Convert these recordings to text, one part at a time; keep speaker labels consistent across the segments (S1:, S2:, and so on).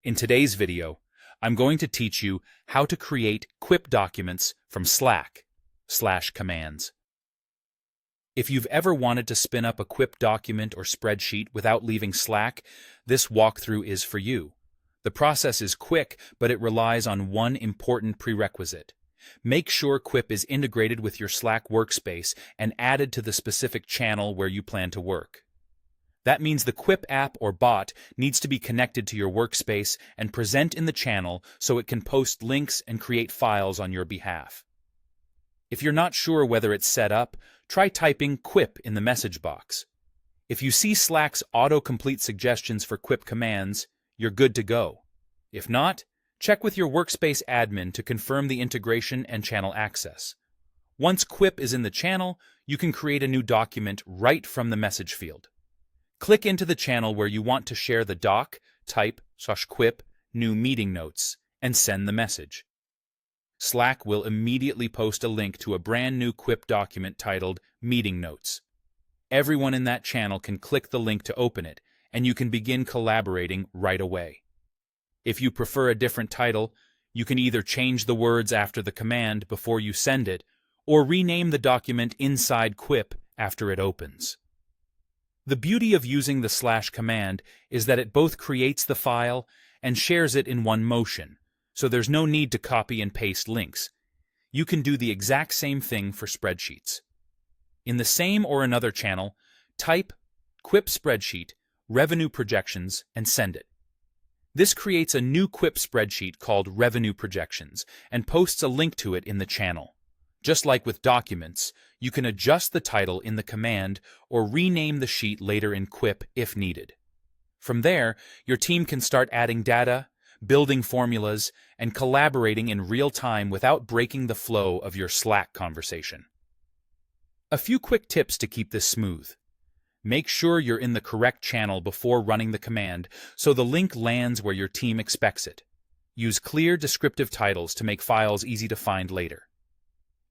S1: In today's video, I'm going to teach you how to create Quip documents from Slack/commands. If you've ever wanted to spin up a Quip document or spreadsheet without leaving Slack, this walkthrough is for you. The process is quick, but it relies on one important prerequisite. Make sure Quip is integrated with your Slack workspace and added to the specific channel where you plan to work. That means the Quip app or bot needs to be connected to your workspace and present in the channel so it can post links and create files on your behalf. If you're not sure whether it's set up, try typing Quip in the message box. If you see Slack's autocomplete suggestions for Quip commands, you're good to go. If not, check with your workspace admin to confirm the integration and channel access. Once Quip is in the channel, you can create a new document right from the message field. Click into the channel where you want to share the doc, type /Quip new meeting notes, and send the message. Slack will immediately post a link to a brand new Quip document titled Meeting Notes. Everyone in that channel can click the link to open it, and you can begin collaborating right away. If you prefer a different title, you can either change the words after the command before you send it, or rename the document inside Quip after it opens. The beauty of using the /command is that it both creates the file and shares it in one motion, so there's no need to copy and paste links. You can do the exact same thing for spreadsheets. In the same or another channel, type Quip spreadsheet, revenue projections, and send it. This creates a new Quip spreadsheet called revenue projections and posts a link to it in the channel. Just like with documents, you can adjust the title in the command or rename the sheet later in Quip if needed. From there, your team can start adding data, building formulas, and collaborating in real time without breaking the flow of your Slack conversation. A few quick tips to keep this smooth. Make sure you're in the correct channel before running the command so the link lands where your team expects it. Use clear, descriptive titles to make files easy to find later.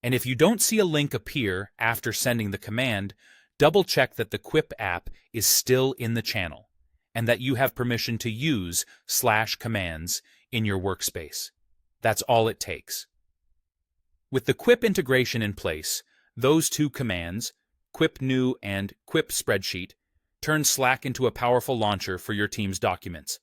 S1: And if you don't see a link appear after sending the command, double-check that the Quip app is still in the channel and that you have permission to use /commands in your workspace. That's all it takes. With the Quip integration in place, those two commands, Quip New and Quip Spreadsheet, turn Slack into a powerful launcher for your team's documents.